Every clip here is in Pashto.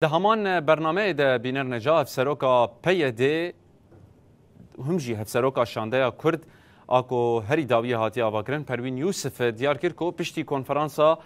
ده همان برنامه ده بینر نجا هفسروکا پیده همجی هفسروکا شانده کرد آکو هری داوی هاتی آواگرن پروین یوسف دیار کرد که پشتی کنفرانسا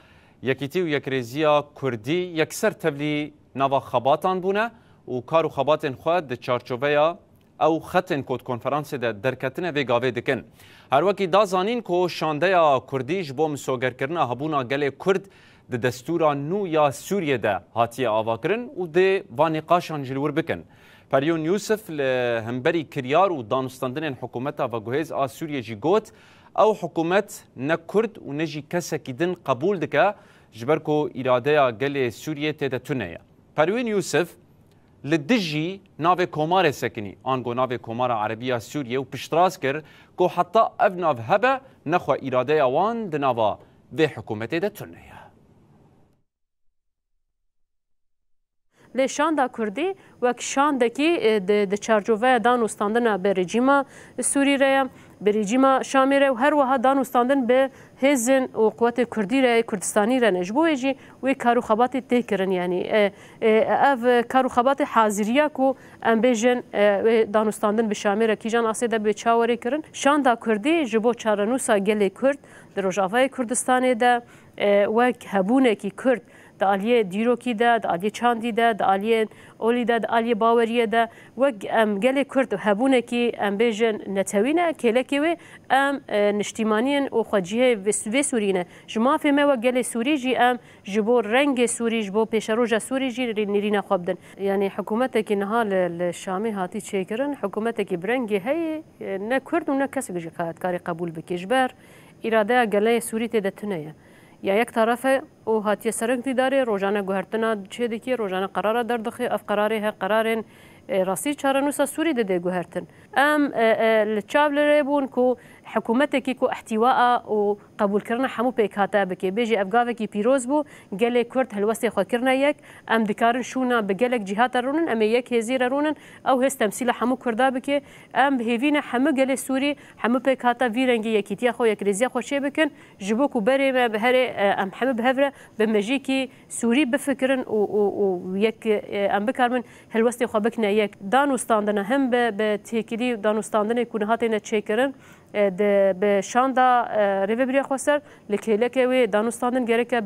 یکیتی و یک ریزیا کردی یکسر تبلی نوا خباتان بونه و کارو خباتن خود ده چارچوبه او خطن کود کنفرانس ده درکتنه و گاوه دکن. هر وکی دا زانین که شانده کردیش با مسوگر کرنه هبونا گل کرد د دستورا نو یا سوریه ده هاتی آواگرن و ده وانقاشان جلور بکن. پریون یوسف لهمبری کریار و دانستاندن حکومتا و گوهز آ سوریه جی گوت او حکومت نه کرد و نجی کسا کدن قبول دکه جبرکو اراده گل سوریه تیده تونه. پریون یوسف لدجی ناو کومار سکنی آنگو ناو کومار عربیه سوریه و پشتراز کر که حتی اف ناو هبه نخوا اراده وان دناوا و حکومت ده تونه. لی شاندا کردی وک شاندکی د چارچوبه دانوستاندن به رژیم سوری ره به رژیم شامی ره و هر وها دانوستاندن به هزن و قوت کردی ره کردستانی ره نجبوه جی و کارو خبات تکرن یعنی اف کارو خبات حاضریه کو ام بیجن دانوستاندن به شامی ره کیجان آسیده به چاوری کرن شاندا کردی جبو چارنوسا گلی کرد در روجاوای کردستانی ده وک هبونه کی کرد د آلیه دیروکی ده، د آلیه چاندی ده، د آلیه اولی ده، د آلیه باوریه ده و ام گله کرد هبونه کی ام بیجن نتوینه کله کی و ام نشتیمانین و خواجیه و سورینه جما فهمه و گله سوری جی ام جبو رنگ سوری جبو پیشروج سوری جی نرینه خوابدن یعنی حکومت کی نها الشامی هاتی چیکرن حکومت کی برنگ هی نه کرد و نه کسی جی کاری قبول بکیش بر اراده گله سوری تدتنه یا یک طرفه او هاتی سرنگی داره روزانه گوهرتنا چه دیگه روزانه قرار در دخی اف قراره قرارن راستی چارنوسا سوری ده گوهرتن ام لچابلره بون کو حکومت کی کو احتواء و قبول کردن همو پیکاته بکی بیجی افغاوه کی پیروز بو گله کرد هلوستی خو کرنا یک ام دکارن شونا بگلک جهات رونن ام یک هزیر رونن او هست تمثیل همو کرده بکی ام بهوین همو گله سوری همو پیکاته ویرنگی یکیتی خو یک ریزیا خو چه بکن جبو کو بری به هر ام همو بهوره بمجی کی سوری بفکرن و یک ام بکارمن هلوستی خو بکن یک دانوستاندن هم به تکیلی دانوستاندن کنهات نه چیکرن به شاندا ریوبری خسر لکهلکه و دانوستاندن گرکه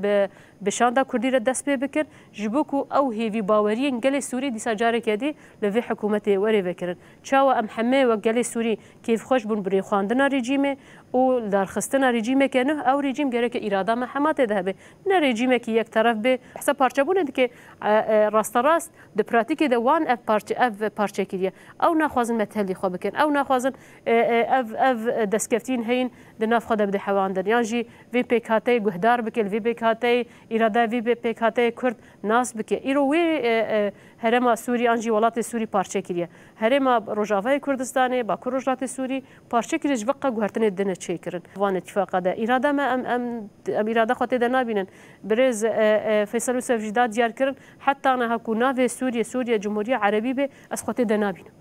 به شاندا کردی را دست به بکر جبوکو او هیوی باوری انگل سوری دیسا جاره کدی لوی حکومت وری بکرن چاو ام همه و گل سوری کیف خوش بون بری خواندن رژیم و در خستن رژیم که نه او رژیم گرکه اراده محمد ده به نه رژیم که یک طرف به حساب پارچه بونه که راست راست د پراتیک د وان اف پارچه کیه او نخوازن متهلی خو بکن او نخوازن اف دستکفتین هین د ناف خود بده حواندن یانجی وی پیکاته گهدار بکل وی پیکاته اراده وی پیکاته کرد ناس بکه ایرو وی هرما سوری انجی ولات سوری پارچه کیه هرما روجاوای کردستان با کروجات سوری پارچه کیه جبقه گهرتن دنه چی کرن وان اتفاق ده اراده ما ام اراده خاطر ده نابینن برز فیصل یوسف جداد دیار کرن حتی انا هکونا و سوریه جمهوریه عربی به از خاطر ده نابینن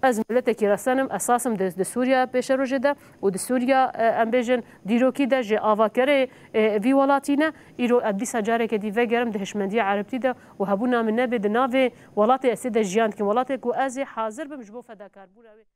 از ملت کی رسانم اساسم د سوریا پیش روجه ده و د سوریا ام بیجن دیروکی ده ج اواکره وی ولاتینه ایرو ادی سجاره که دی وگرم د هشمندی عربتی ده و هبونا من نبه د ناوه ولات اسید جیان کی ولات کو از حاضر بمجبو فداکار بوله